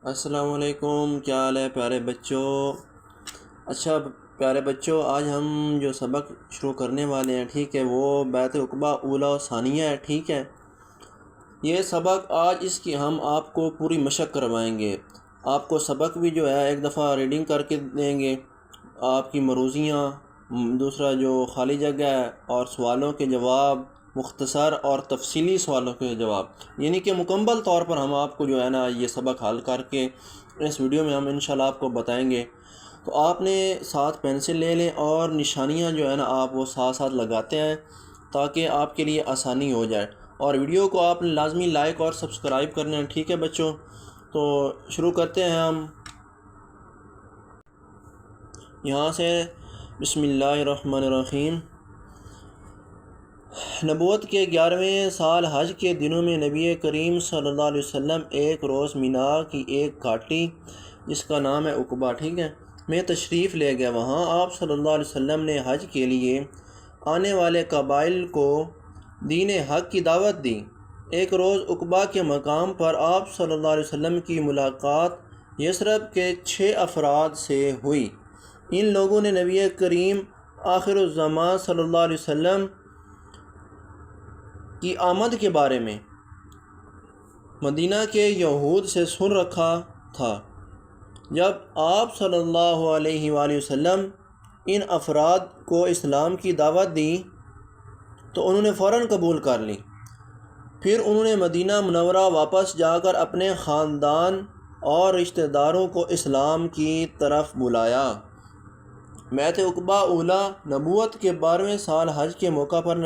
السلام علیکم، کیا حال ہے پیارے بچوں؟ اچھا پیارے بچوں، آج ہم جو سبق شروع کرنے والے ہیں، ٹھیک ہے، وہ بیت عقبہ اولیٰ و ثانیہ ہے، ٹھیک ہے۔ یہ سبق آج اس کی ہم آپ کو پوری مشق کروائیں گے۔ آپ کو سبق بھی جو ہے ایک دفعہ ریڈنگ کر کے دیں گے، آپ کی مروزیاں، دوسرا جو خالی جگہ ہے، اور سوالوں کے جواب، مختصر اور تفصیلی سوالوں کے جواب، یعنی کہ مکمل طور پر ہم آپ کو جو ہے نا یہ سبق حل کر کے اس ویڈیو میں ہم انشاءاللہ آپ کو بتائیں گے۔ تو آپ نے ساتھ پینسل لے لیں اور نشانیاں جو ہے نا آپ وہ ساتھ ساتھ لگاتے ہیں تاکہ آپ کے لیے آسانی ہو جائے، اور ویڈیو کو آپ نے لازمی لائک اور سبسکرائب کرنا ہے، ٹھیک ہے بچوں۔ تو شروع کرتے ہیں ہم یہاں سے۔ بسم اللہ الرحمن الرحیم۔ نبوت کے 11ویں سال حج کے دنوں میں نبی کریم صلی اللہ علیہ وسلم ایک روز مینا کی ایک گھاٹی جس کا نام ہے عقبہ، ٹھیک ہے، میں تشریف لے گئے۔ وہاں آپ صلی اللہ علیہ وسلم نے حج کے لیے آنے والے قبائل کو دین حق کی دعوت دی۔ ایک روز عقبہ کے مقام پر آپ صلی اللہ علیہ وسلم کی ملاقات یثرب کے 6 افراد سے ہوئی۔ ان لوگوں نے نبی کریم آخر الزمان صلی اللہ علیہ وسلم کی آمد کے بارے میں مدینہ کے یہود سے سن رکھا تھا۔ جب آپ صلی اللہ علیہ وآلہ وسلم ان افراد کو اسلام کی دعوت دی تو انہوں نے فوراً قبول کر لی۔ پھر انہوں نے مدینہ منورہ واپس جا کر اپنے خاندان اور رشتہ داروں کو اسلام کی طرف بلایا۔ بیت عقبہ اولیٰ نبوت کے 12ویں سال حج کے موقع پر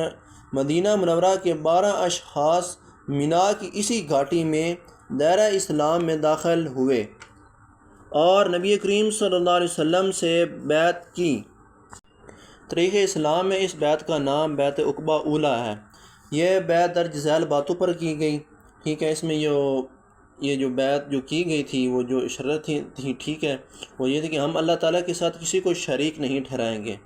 مدینہ منورہ کے 12 اشخاص مینا کی اسی گھاٹی میں دائرہ اسلام میں داخل ہوئے اور نبی کریم صلی اللہ علیہ وسلم سے بیعت کی۔ تاریخ اسلام میں اس بیعت کا نام بیت عقبہ اولیٰ ہے۔ یہ بیعت درج ذیل باتوں پر کی گئی، ٹھیک ہے۔ اس میں یہ جو بیعت جو کی گئی تھی، وہ جو شرط تھی، ٹھیک ہے، وہ یہ تھی کہ ہم اللہ تعالیٰ کے ساتھ کسی کو شریک نہیں ٹھہرائیں گے،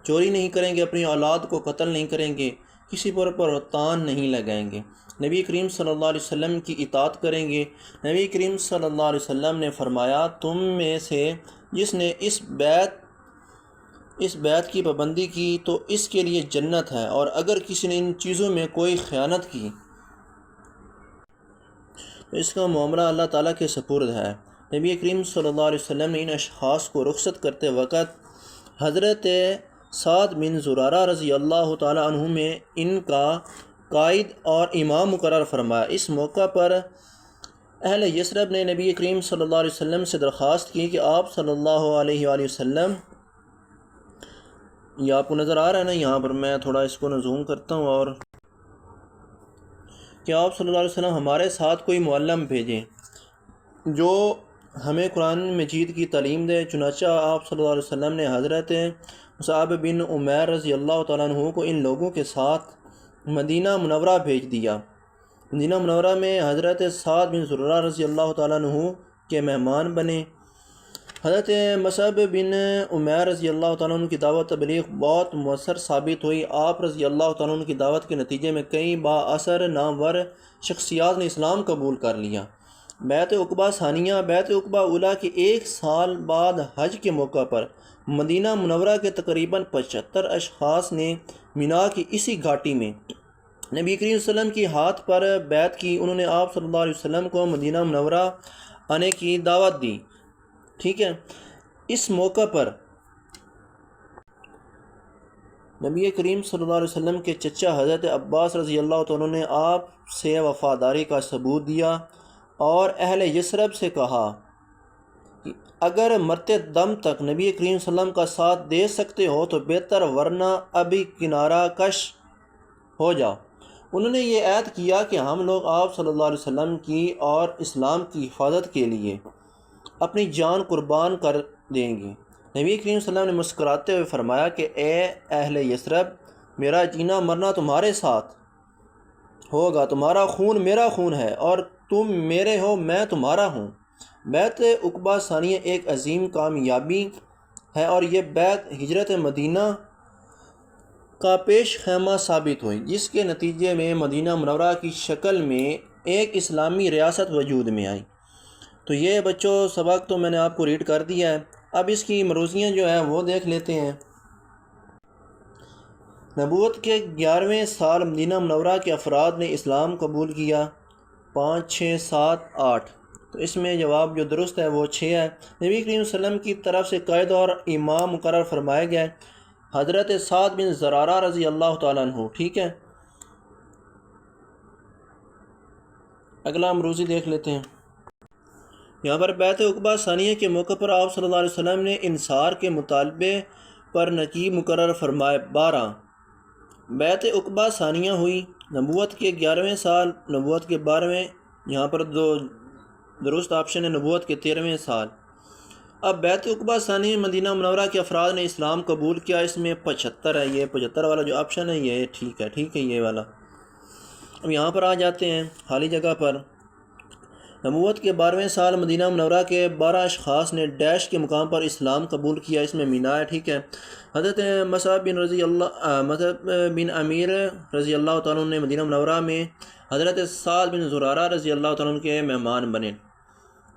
چوری نہیں کریں گے، اپنی اولاد کو قتل نہیں کریں گے، کسی پر بہتان نہیں لگائیں گے، نبی کریم صلی اللہ علیہ وسلم کی اطاعت کریں گے۔ نبی کریم صلی اللہ علیہ وسلم نے فرمایا، تم میں سے جس نے اس بیعت کی پابندی کی تو اس کے لیے جنت ہے، اور اگر کسی نے ان چیزوں میں کوئی خیانت کی تو اس کا معاملہ اللہ تعالیٰ کے سپرد ہے۔ نبی کریم صلی اللہ علیہ وسلم نے ان اشخاص کو رخصت کرتے وقت حضرت سعد بن زرارہ رضی اللہ تعالیٰ عنہ میں ان کا قائد اور امام مقرر فرمایا۔ اس موقع پر اہل یثرب نے نبی کریم صلی اللہ علیہ وسلم سے درخواست کی کہ آپ صلی اللہ علیہ وآلہ وسلم، یہ آپ کو نظر آ رہا ہے نا، یہاں پر میں تھوڑا اس کو زوم کرتا ہوں، اور کہ آپ صلی اللہ علیہ وسلم ہمارے ساتھ کوئی معلم بھیجیں جو ہمیں قرآن مجید کی تعلیم دے۔ چنانچہ آپ صلی اللہ علیہ وسلم نے حضرت مصعب بن عمیر رضی اللہ تعالیٰ عنہ کو ان لوگوں کے ساتھ مدینہ منورہ بھیج دیا۔ مدینہ منورہ میں حضرت سعد بن زرارہ رضی اللہ تعالیٰ عنہ کے مہمان بنے۔ حضرت مصعب بن عمیر رضی اللہ تعالیٰ عنہ کی دعوت تبلیغ بہت مؤثر ثابت ہوئی۔ آپ رضی اللہ تعالیٰ عنہ کی دعوت کے نتیجے میں کئی بااثر نامور شخصیات نے اسلام قبول کر لیا۔ بیعت عقبہ ثانیہ۔ بیعت عقبہ اولیٰ کے 1 سال بعد حج کے موقع پر مدینہ منورہ کے تقریباً 75 اشخاص نے مینا کی اسی گھاٹی میں نبی کریم صلی اللہ علیہ وسلم کی ہاتھ پر بیعت کی۔ انہوں نے آپ صلی اللہ علیہ وسلم کو مدینہ منورہ آنے کی دعوت دی، ٹھیک ہے۔ اس موقع پر نبی کریم صلی اللہ علیہ وسلم کے چچا حضرت عباس رضی اللہ تعالیٰ نے آپ سے وفاداری کا ثبوت دیا اور اہل یثرب سے کہا کہ اگر مرتے دم تک نبی کریم صلی اللہ علیہ وسلم کا ساتھ دے سکتے ہو تو بہتر، ورنہ ابھی کنارہ کش ہو جاؤ۔ انہوں نے یہ عہد کیا کہ ہم لوگ آپ صلی اللہ علیہ وسلم کی اور اسلام کی حفاظت کے لیے اپنی جان قربان کر دیں گے۔ نبی کریم صلی اللہ علیہ وسلم نے مسکراتے ہوئے فرمایا کہ اے اہل یثرب، میرا جینا مرنا تمہارے ساتھ ہوگا، تمہارا خون میرا خون ہے، اور تم میرے ہو، میں تمہارا ہوں۔ بیعت عقبہ ثانیہ ایک عظیم کامیابی ہے، اور یہ بیعت ہجرت مدینہ کا پیش خیمہ ثابت ہوئی، جس کے نتیجے میں مدینہ منورہ کی شکل میں ایک اسلامی ریاست وجود میں آئی۔ تو یہ بچوں سبق تو میں نے آپ کو ریڈ کر دیا ہے، اب اس کی مروزیاں جو ہے وہ دیکھ لیتے ہیں۔ نبوت کے 11ویں سال مدینہ منورہ کے افراد نے اسلام قبول کیا، 5 6 7 8، تو اس میں جواب جو درست ہے وہ 6 ہے۔ نبی کریم صلی اللہ علیہ وسلم کی طرف سے قائد اور امام مقرر فرمائے گئے حضرت سعد بن زرارہ رضی اللہ تعالیٰ عنہ، ٹھیک ہے۔ اگلا مروزی دیکھ لیتے ہیں۔ یہاں پر بیعت عقبہ ثانیہ کے موقع پر آپ صلی اللہ علیہ وسلم نے انصار کے مطالبے پر نقیب مقرر فرمائے 12۔ بیعت عقبہ ثانیہ ہوئی نبوت کے 11ویں سال، نبوت کے 12ویں، یہاں پر دو درست آپشن ہے، نبوت کے 13ویں سال۔ اب بیعت عقبہ ثانیہ مدینہ منورہ کے افراد نے اسلام قبول کیا، اس میں 75 ہے، یہ 75 والا جو آپشن ہے یہ ٹھیک ہے یہ والا۔ اب یہاں پر آ جاتے ہیں خالی جگہ پر۔ نبوت کے 12ویں سال مدینہ منورہ کے 12 اشخاص نے ڈیش کے مقام پر اسلام قبول کیا، اس میں مینا ہے، ٹھیک ہے۔ حضرت مصعب بن امیر رضی اللہ تعالیٰ عنہ نے مدینہ منورہ میں حضرت سعد بن زرارہ رضی اللہ تعالیٰ عنہ کے مہمان بنے،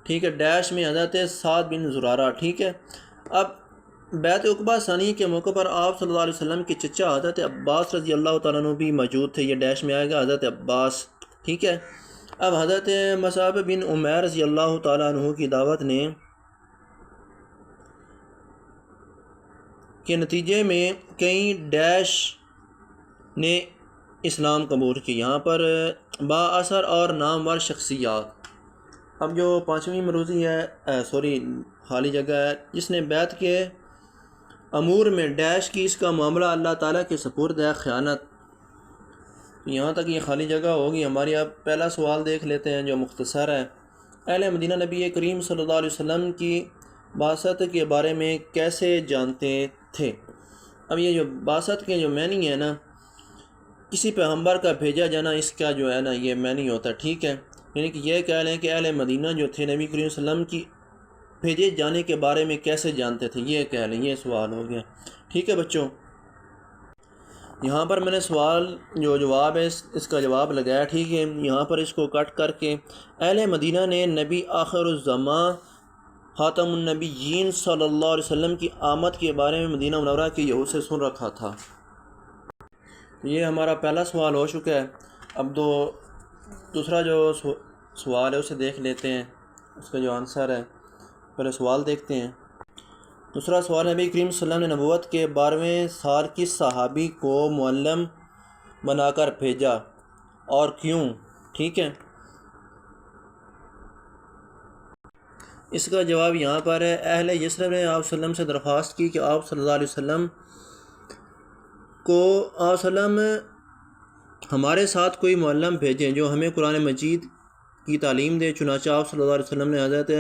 ٹھیک ہے، ڈیش میں حضرت سعد بن زرارہ، ٹھیک ہے۔ اب بیعت عقبہ ثانی کے موقع پر آپ صلی اللہ علیہ وسلم کے چچا حضرت عباس رضی اللہ تعالیٰ عنہ بھی موجود تھے، یہ ڈیش میں آئے گا حضرت عباس، ٹھیک ہے۔ اب حضرت مصعب بن عمیر رضی اللہ تعالیٰ عنہ کی دعوت نے کے نتیجے میں کئی ڈیش نے اسلام قبول کی، یہاں پر با اثر اور نامور شخصیات۔ اب جو 5ویں مروزی ہے خالی جگہ ہے، جس نے بیعت کے امور میں ڈیش کی، اس کا معاملہ اللہ تعالیٰ کے سپرد ہے خیانت۔ یہاں تک یہ خالی جگہ ہوگی ہماری۔ اب پہلا سوال دیکھ لیتے ہیں جو مختصر ہے۔ اہل مدینہ نبی کریم صلی اللہ علیہ وسلم کی بعثت کے بارے میں کیسے جانتے تھے؟ اب یہ جو بعثت کے جو معنی ہے نا، کسی پیغمبر کا بھیجا جانا، اس کا جو ہے نا یہ معنی ہوتا ہے، ٹھیک ہے۔ یعنی کہ یہ کہہ لیں کہ اہل مدینہ جو تھے نبی کریم صلی اللہ علیہ وسلم کی بھیجے جانے کے بارے میں کیسے جانتے تھے، یہ کہہ لیں، یہ سوال ہو گیا، ٹھیک ہے بچوں۔ یہاں پر میں نے سوال جو جواب ہے اس کا جواب لگایا، ٹھیک ہے۔ یہاں پر اس کو کٹ کر کے اہل مدینہ نے نبی آخر الزمان خاتم النبیین صلی اللہ علیہ وسلم کی آمد کے بارے میں مدینہ منورہ کے یہود سے سن رکھا تھا۔ یہ ہمارا پہلا سوال ہو چکا ہے۔ اب دوسرا جو سوال ہے اسے دیکھ لیتے ہیں، اس کا جو آنسر ہے، پہلے سوال دیکھتے ہیں۔ دوسرا سوال نبی کریم صلی اللہ علیہ وسلم نے نبوت کے 12ویں سال کس صحابی کو معلم بنا کر بھیجا اور کیوں، ٹھیک ہے۔ اس کا جواب یہاں پر ہے، اہل یثرب نے آپ صلی اللہ علیہ وسلم سے درخواست کی کہ آپ صلی اللہ علیہ وسلم ہمارے ساتھ کوئی معلم بھیجیں جو ہمیں قرآن مجید کی تعلیم دے، چنانچہ آپ صلی اللہ علیہ وسلم نے حضرت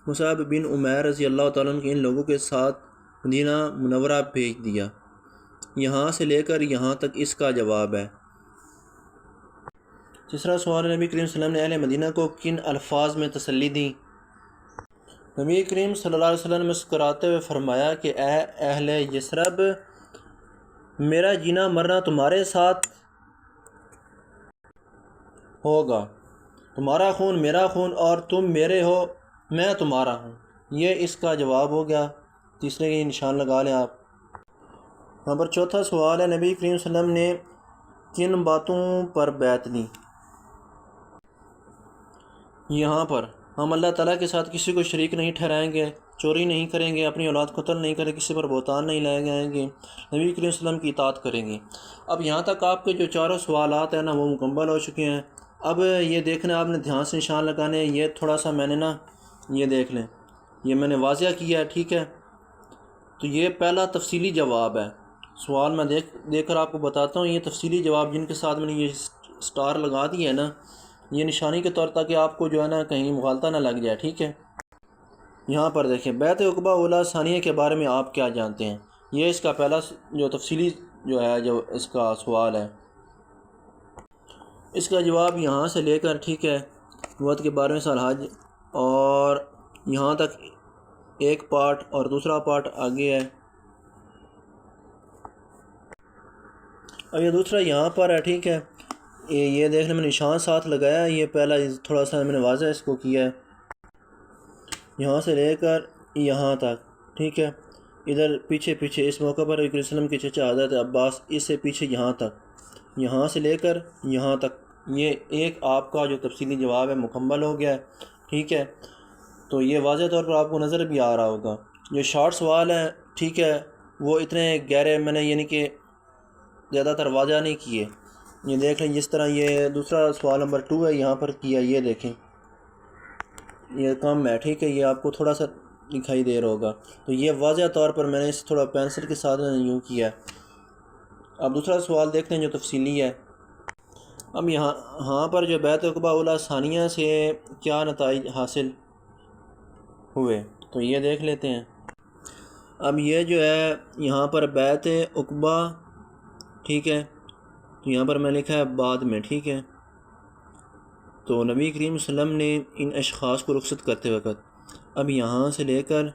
مصعب بن عمیر رضی اللہ تعالیٰ عنہ کے ان لوگوں کے ساتھ مدینہ منورہ بھیج دیا۔ یہاں سے لے کر یہاں تک اس کا جواب ہے۔ تیسرا سوال نبی کریم صلی اللہ علیہ وسلم نے اہل مدینہ کو کن الفاظ میں تسلی دی؟ نبی کریم صلی اللہ علیہ وسلم نے مسکراتے ہوئے فرمایا کہ اے اہل یثرب، میرا جینا مرنا تمہارے ساتھ ہوگا، تمہارا خون میرا خون اور تم میرے ہو، میں تمہارا ہوں۔ یہ اس کا جواب ہو گیا۔ تیسرے کے نشان لگا لیں آپ۔ یہاں پر چوتھا سوال ہے، نبی کریم صلی اللہ علیہ وسلم نے کن باتوں پر بیعت لی؟ یہاں پر ہم اللہ تعالیٰ کے ساتھ کسی کو شریک نہیں ٹھہرائیں گے، چوری نہیں کریں گے، اپنی اولاد قتل نہیں کریں گے، کسی پر بہتان نہیں لائے جائیں گے، نبی کریم صلی اللہ علیہ وسلم کی اطاعت کریں گے۔ اب یہاں تک آپ کے جو چاروں سوالات ہیں نا وہ مکمل ہو چکے ہیں۔ اب یہ دیکھنا آپ نے دھیان سے نشان لگانے، یہ تھوڑا سا میں نے نا یہ دیکھ لیں، یہ میں نے واضح کیا ہے، ٹھیک ہے۔ تو یہ پہلا تفصیلی جواب ہے، سوال میں دیکھ کر آپ کو بتاتا ہوں، یہ تفصیلی جواب جن کے ساتھ میں نے یہ سٹار لگا دی ہے نا، یہ نشانی کے طور تاکہ آپ کو جو ہے نا کہیں مغالطہ نہ لگ جائے، ٹھیک ہے۔ یہاں پر دیکھیں، بیعت عقبہ اولیٰ ثانیہ کے بارے میں آپ کیا جانتے ہیں؟ یہ اس کا پہلا جو تفصیلی جو ہے جو اس کا سوال ہے، اس کا جواب یہاں سے لے کر، ٹھیک ہے، نبوت کے 12ویں سال حج اور یہاں تک ایک پارٹ اور دوسرا پارٹ آگے ہے۔ اب یہ دوسرا یہاں پر ہے، ٹھیک ہے، یہ دیکھنے میں نشان ساتھ لگایا ہے، یہ پہلا تھوڑا سا میں نے واضح اس کو کیا ہے۔ یہاں سے لے کر یہاں تک، ٹھیک ہے، ادھر پیچھے پیچھے اس موقع پر نبی وسلم کے چچا حضرت عباس، اس سے پیچھے یہاں تک، یہاں سے لے کر یہاں تک، یہ ایک آپ کا جو تفصیلی جواب ہے مکمل ہو گیا ہے، ٹھیک ہے۔ تو یہ واضح طور پر آپ کو نظر بھی آ رہا ہوگا۔ جو شارٹ سوال ہیں، ٹھیک ہے، وہ اتنے گہرے میں نے یعنی کہ زیادہ تر واضح نہیں کیے۔ یہ دیکھ لیں، جس طرح یہ دوسرا سوال نمبر 2 ہے یہاں پر کیا، یہ دیکھیں، یہ کم ہے، ٹھیک ہے، یہ آپ کو تھوڑا سا دکھائی دے رہا ہوگا۔ تو یہ واضح طور پر میں نے اس تھوڑا پینسل کے ساتھ یوں کیا ہے۔ اب دوسرا سوال دیکھتے ہیں جو تفصیلی ہے۔ اب یہاں پر جو بیعت عقبہ اولیٰ ثانیہ سے کیا نتائج حاصل ہوئے، تو یہ دیکھ لیتے ہیں۔ اب یہ جو ہے یہاں پر بیعت عقبہ، ٹھیک ہے، تو یہاں پر میں لکھا ہے بعد میں، ٹھیک ہے۔ تو نبی کریم صلی اللہ علیہ وسلم نے ان اشخاص کو رخصت کرتے وقت، اب یہاں سے لے کر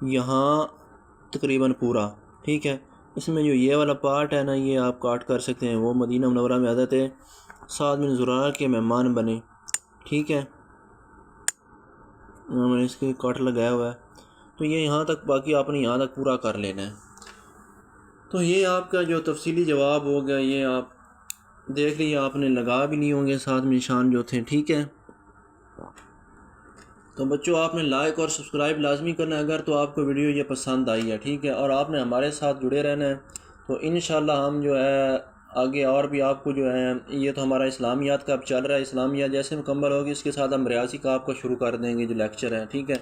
یہاں تقریباً پورا، ٹھیک ہے، اس میں جو یہ والا پارٹ ہے نا، یہ آپ کاٹ کر سکتے ہیں۔ وہ مدینہ منورہ میں حضرت سعد بن زرارہ کے مہمان بنے، ٹھیک ہے، میں نے اس کے کاٹ لگایا ہوا ہے۔ تو یہ یہاں تک، باقی آپ نے یہاں تک پورا کر لینا ہے۔ تو یہ آپ کا جو تفصیلی جواب ہو گیا، یہ آپ دیکھ لیے، آپ نے لگا بھی نہیں ہوں گے ساتھ میں نشان جو تھے، ٹھیک ہے۔ تو بچوں، آپ نے لائک اور سبسکرائب لازمی کرنا ہے اگر تو آپ کو ویڈیو یہ پسند آئی ہے، ٹھیک ہے، اور آپ نے ہمارے ساتھ جڑے رہنا ہے۔ تو انشاءاللہ ہم جو ہے آگے اور بھی آپ کو جو ہے، یہ تو ہمارا اسلامیات کا اب چل رہا ہے، اسلامیات جیسے مکمل ہوگی اس کے ساتھ ہم ریاضی کا آپ کا شروع کر دیں گے، جو لیکچر ہے، ٹھیک ہے،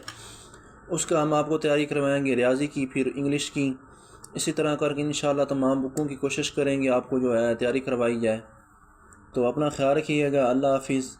اس کا ہم آپ کو تیاری کروائیں گے، ریاضی کی، پھر انگلش کی، اسی طرح کر کے انشاءاللہ تمام بکوں کی کوشش کریں گے آپ کو جو ہے تیاری کروائی جائے۔ تو اپنا خیال رکھیے گا، اللہ حافظ۔